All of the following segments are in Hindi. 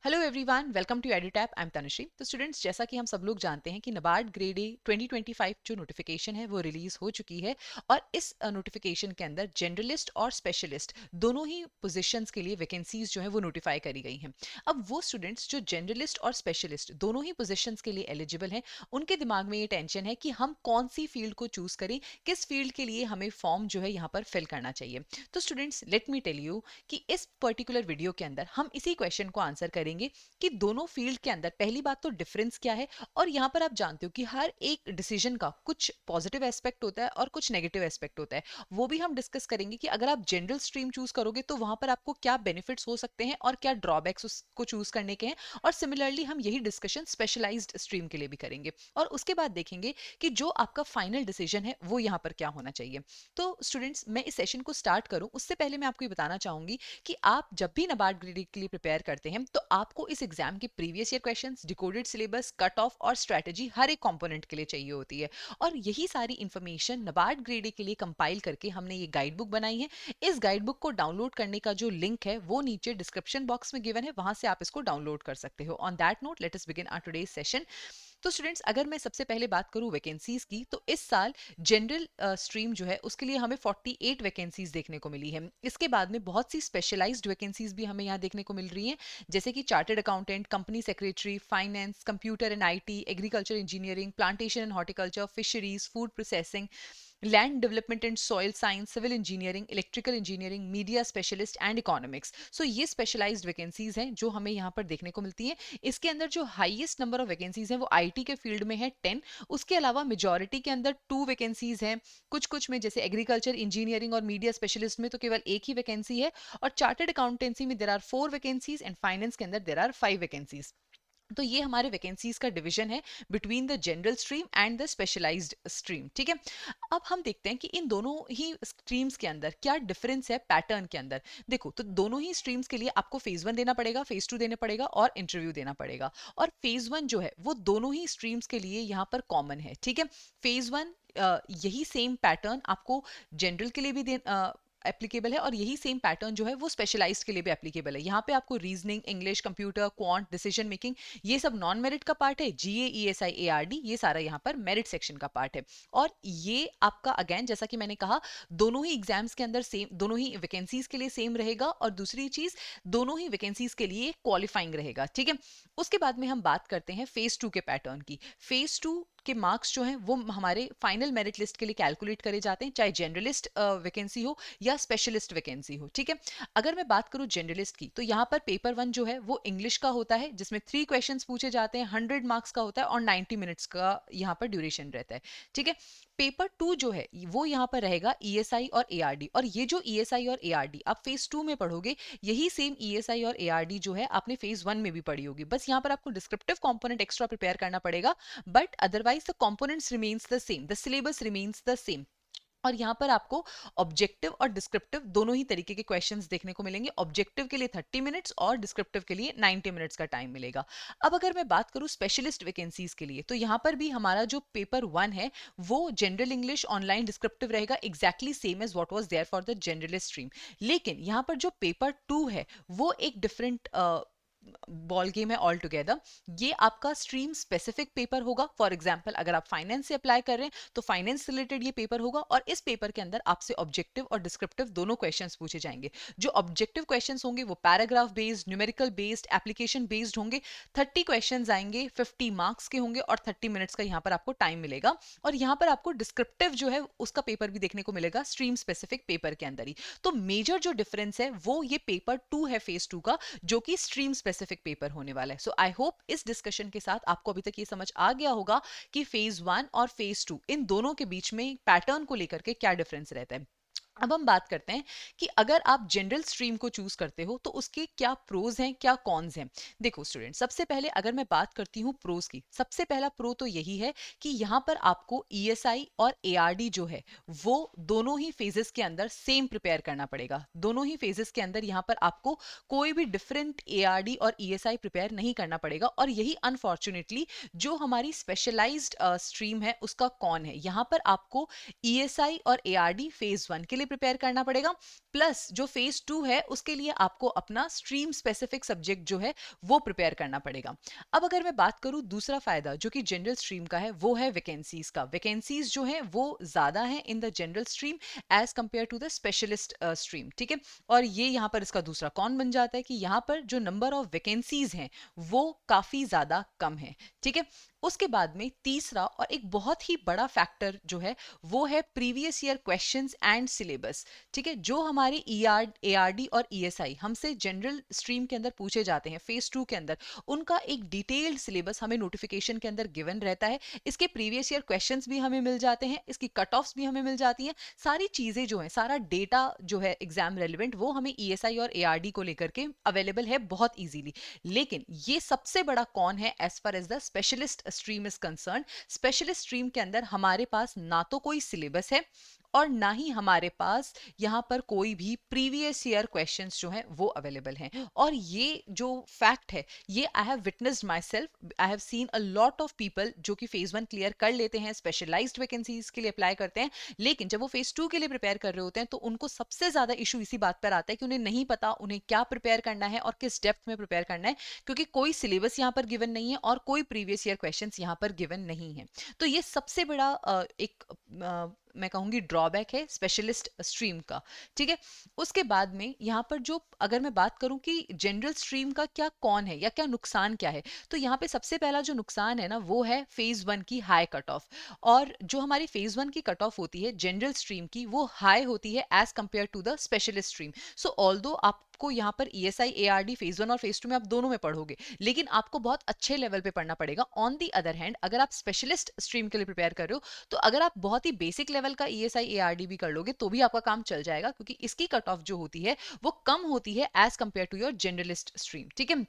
Hello everyone, welcome to Edutap. I am Tanushree. तो स्टूडेंट्स, जैसा कि हम सब लोग जानते हैं कि नबार्ड ग्रेड ए 2025 जो नोटिफिकेशन है वो रिलीज हो चुकी है और इस नोटिफिकेशन के अंदर जनरलिस्ट और स्पेशलिस्ट दोनों ही पोजीशंस के लिए वैकेंसीज जो है वो नोटिफाई करी गई हैं। अब वो स्टूडेंट्स जो जनरलिस्ट और स्पेशलिस्ट दोनों ही पोजीशंस के लिए एलिजिबल हैं, उनके दिमाग में ये टेंशन है कि हम कौन सी फील्ड को चूज करें, किस फील्ड के लिए हमें फॉर्म जो है यहाँ पर फिल करना चाहिए। तो students, let me tell you कि इस पर्टिकुलर वीडियो के अंदर हम इसी क्वेश्चन को आंसर करेंगे कि दोनों फील्ड के अंदर पहली बात तो डिफरेंस क्या है। और यहां पर आप जानते हो कि हर एक डिसीजन का कुछ पॉजिटिव एस्पेक्ट होता है और कुछ नेगेटिव एस्पेक्ट होता है। वो भी हम डिस्कस करेंगे कि अगर आप जनरल स्ट्रीम चूज करोगे तो वहां पर आपको क्या बेनिफिट्स हो सकते हैं और क्या ड्रॉबैक्स उसको चूज करने के हैं। और सिमिलरली हम यही डिस्कशन स्पेशलाइज्ड स्ट्रीम के लिए भी करेंगे और उसके बाद देखेंगे कि जो आपका फाइनल डिसीजन है वो यहाँ पर क्या होना चाहिए। तो स्टूडेंट्स, मैं इस सेशन को स्टार्ट करूं उससे पहले मैं आपको ये बताना चाहूंगी कि आप जब भी नबार्ड ग्रेड के लिए प्रिपेयर करते हैं तो आपको इस एग्जाम के previous year questions, decoded syllabus, cut off और स्ट्रेटजी हर एक कंपोनेंट के लिए चाहिए होती है। और यही सारी इंफॉर्मेशन नबार्ड ग्रेड के लिए कंपाइल करके हमने ये गाइड बुक बनाई है। इस गाइड बुक को डाउनलोड करने का जो लिंक है वो नीचे डिस्क्रिप्शन बॉक्स में गिवन है, वहां से आप इसको डाउनलोड कर सकते हो। On that note, let us begin our today's session. तो स्टूडेंट्स, अगर मैं सबसे पहले बात करूं वैकेंसीज की, तो इस साल जनरल स्ट्रीम जो है उसके लिए हमें 48 वैकेंसीज देखने को मिली है। इसके बाद में बहुत सी स्पेशलाइज्ड वैकेंसीज भी हमें यहाँ देखने को मिल रही हैं, जैसे कि chartered accountant, company secretary, finance, computer and IT, agriculture engineering, plantation and horticulture, fisheries, food processing, land development and soil science, civil engineering, electrical engineering, media specialist and economics. So ये स्पेशलाइज्ड वैकेंसीज हैं जो हमें यहाँ पर देखने को मिलती हैं। इसके अंदर जो हाईएस्ट नंबर ऑफ वैकेंसीज हैं वो आईटी के फील्ड में है 10। उसके अलावा मेजॉरिटी के अंदर 2 वैकेंसीज हैं। कुछ कुछ में जैसे एग्रीकल्चर इंजीनियरिंग और मीडिया स्पेशलिस्ट में तो केवल एक ही वैकेंसी है। और चार्टर्ड अकाउंटेंसी में there are 4 vacancies and finance के अंदर देर आर 5 वैकेंसीज। तो ये हमारे वैकेंसीज का डिवीजन है between the general stream and the specialised stream. ठीक है, अब हम देखते हैं कि इन दोनों ही स्ट्रीम्स के अंदर क्या डिफरेंस है पैटर्न के अंदर। देखो, तो दोनों ही स्ट्रीम्स के लिए आपको फेज 1 देना पड़ेगा, फेज 2 देना पड़ेगा और इंटरव्यू देना पड़ेगा। और फेज 1 जो है वो दोनों ही स्ट्रीम्स के लिए यहाँ पर कॉमन है। ठीक है, फेज 1 यही सेम पैटर्न आपको जनरल के लिए भी एप्लीकेबल है और यही सेम पैटर्न जो है वो स्पेशलाइज्ड के लिए भी एप्लीकेबल है। यहाँ पे आपको reasoning, English, computer, quant, decision making, ये सब नॉन मेरिट का पार्ट है। जीए, ईएसआई, एआरडी, ये सारा यहाँ पर मेरिट सेक्शन का पार्ट है। और ये आपका अगेन, जैसा कि मैंने कहा, दोनों ही एग्जाम्स के अंदर सेम, दोनों ही वैकेंसीज के लिए सेम रहेगा। और दूसरी चीज, दोनों ही वैकेंसीज के लिए क्वालिफाइंग रहेगा। ठीक है, उसके बाद में हम बात करते हैं फेज 2 के पैटर्न की। फेज 2 के मार्क्स जो हैं वो हमारे फाइनल मेरिट लिस्ट के लिए कैलकुलेट करे जाते हैं, चाहे जनरलिस्ट वैकेंसी हो या स्पेशलिस्ट वैकेंसी हो। ठीक है, अगर मैं बात करूं जनरलिस्ट की, तो यहाँ पर पेपर 1 जो है वो इंग्लिश का होता है, जिसमें 3 क्वेश्चंस पूछे जाते हैं, 100 मार्क्स का होता है और 90 मिनट्स का यहाँ पर ड्यूरेशन रहता है। ठीक है, पेपर 2 जो है वो यहाँ पर रहेगा ईएसआई और एआरडी। और ये जो ईएसआई और एआरडी आप फेज 2 में पढ़ोगे, यही सेम ईएसआई और एआरडी जो है आपने फेज 1 में भी पढ़ी होगी। बस यहाँ पर आपको डिस्क्रिप्टिव कंपोनेंट एक्स्ट्रा प्रिपेयर करना पड़ेगा, but otherwise the components remains the same, the syllabus remains the same. और यहाँ पर आपको ऑब्जेक्टिव और डिस्क्रिप्टिव दोनों ही तरीके के क्वेश्चंस देखने को मिलेंगे। ऑब्जेक्टिव के लिए 30 मिनट्स और डिस्क्रिप्टिव के लिए 90 मिनट्स का टाइम मिलेगा। अब अगर मैं बात करूं स्पेशलिस्ट वैकेंसीज के लिए, तो यहाँ पर भी हमारा जो पेपर 1 है वो जनरल इंग्लिश ऑनलाइन डिस्क्रिप्टिव रहेगा, exactly same as what was there for the generalist stream. लेकिन यहाँ पर जो पेपर 2 है वो एक डिफरेंट बॉल गेम है ऑल टुगेदर। ये आपका स्ट्रीम स्पेसिफिक पेपर होगा। फॉर एग्जाम्पल, अगर आप फाइनेंस से अप्लाई कर रहे हैं तो फाइनेंस रिलेटेड ये पेपर होगा और इस पेपर के अंदर आपसे ऑब्जेक्टिव और डिस्क्रिप्टिव दोनों क्वेश्चंस पूछे जाएंगे। जो ऑब्जेक्टिव क्वेश्चंस होंगे वो paragraph based, numerical based, application based होंगे। 30 क्वेश्चंस आएंगे, 50 मार्क्स के होंगे और 30 मिनट्स का यहाँ पर आपको टाइम मिलेगा। और यहाँ पर आपको डिस्क्रिप्टिव जो है उसका पेपर भी देखने को मिलेगा स्ट्रीम स्पेसिफिक पेपर के अंदर ही। तो मेजर जो डिफरेंस है वो ये पेपर 2 है फेज 2 का, जो कि स्ट्रीम स्पेसिफिक पेपर होने वाला है। सो आई होप इस डिस्कशन के साथ आपको अभी तक ये समझ आ गया होगा कि फेज 1 और फेज 2 इन दोनों के बीच में पैटर्न को लेकर के क्या डिफरेंस रहता है। अब हम बात करते हैं कि अगर आप जनरल स्ट्रीम को चूज करते हो तो उसके क्या प्रोज हैं, क्या कॉन्स हैं। देखो स्टूडेंट, सबसे पहले अगर मैं बात करती हूँ प्रोज की, सबसे पहला प्रो तो यही है कि यहाँ पर आपको ईएसआई और एआरडी जो है वो दोनों ही फेजेस के अंदर सेम प्रिपेयर करना पड़ेगा। दोनों ही फेजेस के अंदर यहाँ पर आपको कोई भी डिफरेंट एआरडी और ईएसआई प्रिपेयर नहीं करना पड़ेगा। और यही अनफॉर्चुनेटली जो हमारी स्पेशलाइज्ड स्ट्रीम है उसका कॉन है। यहाँ पर आपको ईएसआई और एआरडी फेज 1 के लिए प्रिपेयर करना पड़ेगा, प्लस जो फेज 2 है उसके लिए आपको अपना स्ट्रीम स्पेसिफिक सब्जेक्ट जो है वो प्रिपेयर करना पड़ेगा। अब अगर मैं बात करूं दूसरा फायदा जो कि जनरल स्ट्रीम का है, वो है वैकेंसीज का। वैकेंसीज जो है वो ज्यादा है in the general stream as compare to the specialist stream, ठीक है। और ये यहाँ पर इसका दूसरा कौन बन जाता है कि यहाँ पर जो नंबर ऑफ वैकेंसीज हैं वो काफी ज्यादा कम है, ठीक है। उसके बाद में तीसरा और एक बहुत ही बड़ा फैक्टर जो है वो है previous year questions and syllabus, ठीक है। जो हमारे एआरडी और ईएसआई हमसे जनरल स्ट्रीम के अंदर पूछे जाते हैं फेज 2 के अंदर, उनका एक डिटेल्ड सिलेबस हमें नोटिफिकेशन के अंदर गिवन रहता है। इसके प्रीवियस ईयर क्वेश्चंस भी हमें मिल जाते हैं, इसकी कट ऑफ्स भी हमें मिल जाती हैं, सारी चीजें जो है, सारा डेटा जो है एग्जाम रेलिवेंट वो हमें ईएसआई और एआरडी को लेकर के अवेलेबल है बहुत इजीली। लेकिन ये सबसे बड़ा कौन है as far as the specialist stream is concern. Specialist stream के अंदर हमारे पास ना तो कोई सिलेबस है और ना ही हमारे पास यहाँ पर कोई भी प्रीवियस ईयर क्वेश्चंस जो हैं वो अवेलेबल हैं। और ये जो फैक्ट है ये I have witnessed my self, I have seen a lot of people जो कि फेज 1 क्लियर कर लेते हैं, स्पेशलाइज्ड वैकेंसीज के लिए अप्लाई करते हैं, लेकिन जब वो फेज 2 के लिए प्रिपेयर कर रहे होते हैं तो उनको सबसे ज्यादा इशू इसी बात पर आता है कि उन्हें नहीं पता उन्हें क्या प्रिपेयर करना है और किस डेप्थ में प्रिपेयर करना है, क्योंकि कोई सिलेबस यहाँ पर गिवन नहीं है और कोई प्रीवियस ईयर क्वेश्चन यहाँ पर गिवन नहीं है। तो ये सबसे बड़ा एक मैं कहूंगी ड्रॉबैक है स्पेशलिस्ट स्ट्रीम का, ठीक है। उसके बाद में यहाँ पर जो अगर मैं बात करूं कि जनरल स्ट्रीम का क्या कौन है या क्या नुकसान क्या है, तो यहाँ पे सबसे पहला जो नुकसान है ना वो है फेज 1 की हाई कट ऑफ। और जो हमारी फेज 1 की कट ऑफ होती है जनरल स्ट्रीम की वो हाई होती है as compare to the specialist stream. So although आपको यहाँ पर ईएसआई एआरडी फेज 1 और फेज 2 में आप दोनों में पढ़ोगे, लेकिन आपको बहुत अच्छे लेवल पे पढ़ना पड़ेगा। ऑन दी अदर हैंड अगर आप स्पेशलिस्ट स्ट्रीम के लिए प्रिपेयर कर रहे हो तो अगर आप बहुत ही बेसिक लेवल का ईएसआई एआरडी भी कर लोगे तो भी आपका काम चल जाएगा, क्योंकि इसकी कट ऑफ जो होती है वो कम होती है as compare to your generalist stream, ठीक है।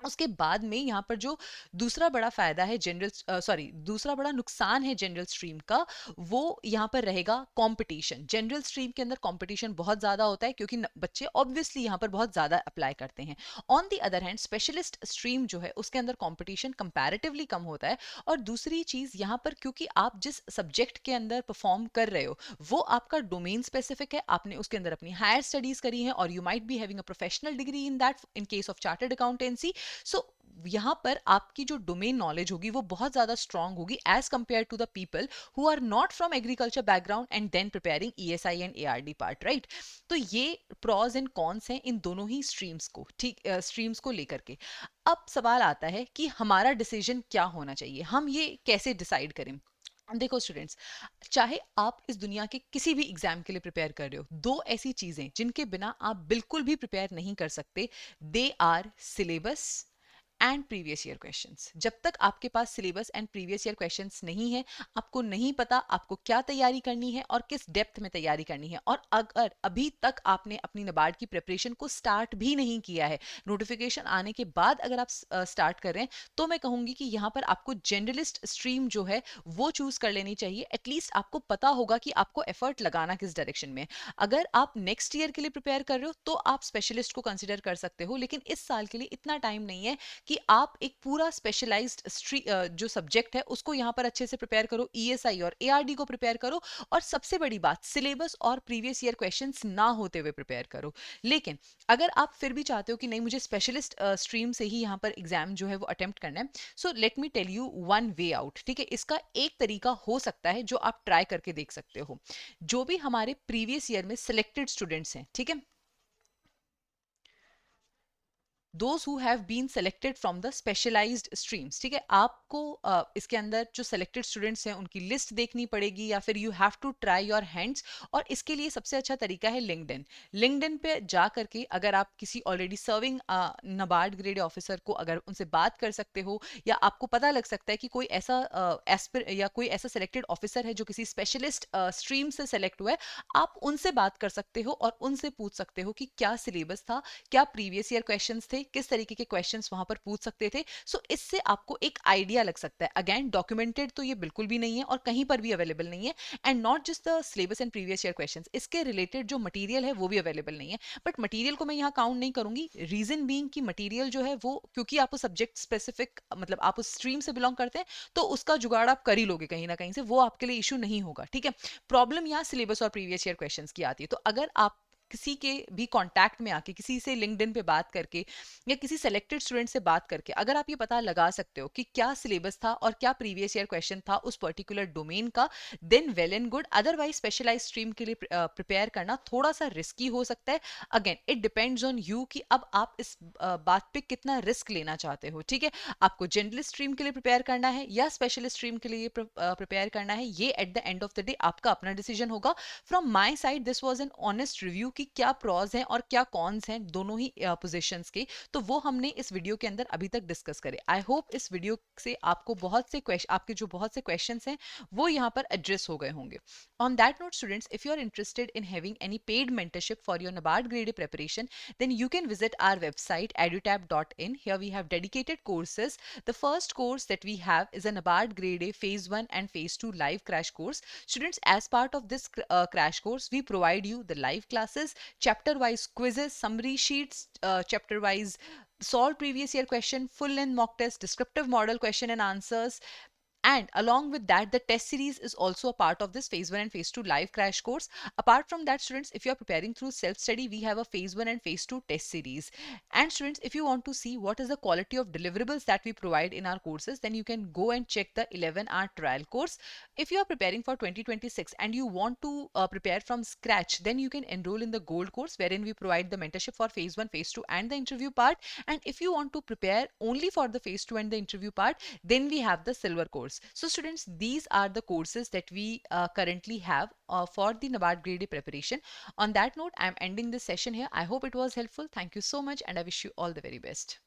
उसके बाद में यहाँ पर जो दूसरा बड़ा फायदा है जनरल सॉरी दूसरा बड़ा नुकसान है जनरल स्ट्रीम का, वो यहाँ पर रहेगा कंपटीशन। जनरल स्ट्रीम के अंदर कंपटीशन बहुत ज्यादा होता है क्योंकि बच्चे ऑब्वियसली यहाँ पर बहुत ज्यादा अप्लाई करते हैं। On the other hand specialist stream जो है उसके अंदर कंपटीशन कंपैरेटिवली कम होता है। और दूसरी चीज यहाँ पर क्योंकि आप जिस सब्जेक्ट के अंदर परफॉर्म कर रहे हो वो आपका डोमेन स्पेसिफिक है, आपने उसके अंदर अपनी हायर स्टडीज करी है और you might be having a professional degree in that in case of chartered accountancy. So यहाँ पर आपकी जो डोमेन नॉलेज होगी वो बहुत ज्यादा स्ट्रांग होगी as compare to the people who are not from agriculture background and then preparing ESI and ARD part, right. तो ये प्रॉज एंड कॉन्स हैं इन दोनों ही स्ट्रीम्स को, ठीक, स्ट्रीम्स को लेकर के। अब सवाल आता है कि हमारा डिसीजन क्या होना चाहिए, हम ये कैसे डिसाइड करें। देखो स्टूडेंट्स, चाहे आप इस दुनिया के किसी भी एग्जाम के लिए प्रिपेयर कर रहे हो, दो ऐसी चीजें जिनके बिना आप बिल्कुल भी प्रिपेयर नहीं कर सकते, they are syllabus and previous year questions. जब तक आपके पास syllabus and previous year questions नहीं है, आपको नहीं पता आपको क्या तैयारी करनी है और किस डेप्थ में तैयारी करनी है। और अगर अभी तक आपने अपनी नाबार्ड की प्रिपरेशन को स्टार्ट भी नहीं किया है, नोटिफिकेशन आने के बाद अगर आप स्टार्ट कर रहे हैं, तो मैं कहूंगी कि यहाँ पर आपको जनरलिस्ट स्ट्रीम जो है वो चूज कर लेनी चाहिए। एटलीस्ट आपको पता होगा कि आपको एफर्ट लगाना किस डायरेक्शन में। अगर आप नेक्स्ट ईयर के लिए प्रिपेयर कर रहे हो तो आप स्पेशलिस्ट को कंसिडर कर सकते हो, लेकिन इस साल के लिए इतना टाइम नहीं है कि आप एक पूरा स्पेशलाइज्ड जो सब्जेक्ट है उसको यहाँ पर अच्छे से प्रिपेयर करो, ईएसआई और एआरडी को प्रिपेयर करो, और सबसे बड़ी बात सिलेबस और प्रीवियस ईयर क्वेश्चंस ना होते हुए प्रिपेयर करो। लेकिन अगर आप फिर भी चाहते हो कि नहीं मुझे स्पेशलिस्ट स्ट्रीम से ही यहाँ पर एग्जाम जो है वो अटेम्प्ट करना है, so let me tell you one way out, ठीक है। इसका एक तरीका हो सकता है जो आप ट्राई करके देख सकते हो। जो भी हमारे प्रीवियस ईयर में सिलेक्टेड स्टूडेंट्स हैं, ठीक है, those who have been selected from the specialised streams, ठीक है। आपको इसके अंदर जो सेलेक्टेड स्टूडेंट्स हैं उनकी लिस्ट देखनी पड़ेगी या फिर you have to try your hands. और इसके लिए सबसे अच्छा तरीका है लिंक्डइन। लिंक्डइन पे जा करके अगर आप किसी already serving NABARD grade officer को अगर उनसे बात कर सकते हो, या आपको पता लग सकता है कि कोई ऐसा एस्पिर या कोई ऐसा सेलेक्टेड ऑफिसर है जो किसी स्पेशलिस्ट स्ट्रीम से सेलेक्ट हुआ है, आप उनसे बात कर सकते हो और उनसे पूछ सकते हो कि क्या सिलेबस था, क्या प्रीवियस ईयर क्वेश्चंस थे, किस तरीके के क्वेश्चंस वहां पर पूछ सकते थे। सो इससे आपको एक आइडिया लग सकता है। अगेन डॉक्यूमेंटेड तो ये बिल्कुल भी नहीं है और कहीं पर भी अवेलेबल नहीं है, and not just the syllabus and previous year questions, इसके रिलेटेड जो मटेरियल है वो भी अवेलेबल नहीं है। बट मटेरियल को मैं यहाँ काउंट नहीं करूंगी, रीजन बीइंग कि मटेरियल जो है वो, क्योंकि आप सब्जेक्ट स्पेसिफिक मतलब आप उस स्ट्रीम से बिलोंग करते हैं, तो उसका जुगाड़ आप कर ही लोगे कहीं ना कहीं से, वो आपके लिए इशू नहीं होगा, ठीक है। प्रॉब्लम यहाँ सिलेबस और प्रीवियस ईयर क्वेश्चंस की आती है। तो अगर आप किसी के भी कांटेक्ट में आके, किसी से लिंक्डइन पे बात करके या किसी सेलेक्टेड स्टूडेंट से बात करके अगर आप ये पता लगा सकते हो कि क्या सिलेबस था और क्या प्रीवियस ईयर क्वेश्चन था उस पर्टिकुलर डोमेन का, then well and good. Otherwise specialise stream के लिए प्रिपेयर करना थोड़ा सा रिस्की हो सकता है। Again it depends on you कि अब आप इस बात पे कितना रिस्क लेना चाहते हो, ठीक है। आपको जनरलिस्ट स्ट्रीम के लिए प्रिपेयर करना है या स्पेशलिस्ट स्ट्रीम के लिए प्रिपेयर करना है, ये at the end of the day आपका अपना डिसीजन होगा। From my side this was an honest review कि क्या प्रॉज हैं और क्या कॉन्स हैं दोनों ही पोजिशंस के, तो वो हमने इस वीडियो के अंदर अभी तक डिस्कस करे। आई होप इस वीडियो से आपको बहुत से क्वेश्चन, आपके जो बहुत से क्वेश्चंस हैं वो यहाँ पर एड्रेस हो गए होंगे। On that note, students, if you are interested in having any paid mentorship for your NABARD grade A preparation, then you can visit our website edutab.in. Here we have dedicated courses. The first course that we have is a NABARD grade A phase 1 and phase 2 live crash course. Students, as part of this crash course, we provide you the live classes, chapter wise quizzes, summary sheets, chapter wise solve previous year question, full length mock test, descriptive model question and answers. And along with that, the test series is also a part of this phase 1 and phase 2 live crash course. Apart from that, students, if you are preparing through self study, we have a phase 1 and phase 2 test series. And students, if you want to see what is the quality of deliverables that we provide in our courses, then you can go and check the 11-hour trial course. If you are preparing for 2026 and you want to prepare from scratch, then you can enroll in the gold course, wherein we provide the mentorship for phase 1, phase 2 and the interview part. And if you want to prepare only for the phase 2 and the interview part, then we have the silver course. So students, these are the courses that we currently have for the NABARD grade A preparation. On that note, I am ending this session here. I hope it was helpful. Thank you so much and I wish you all the very best.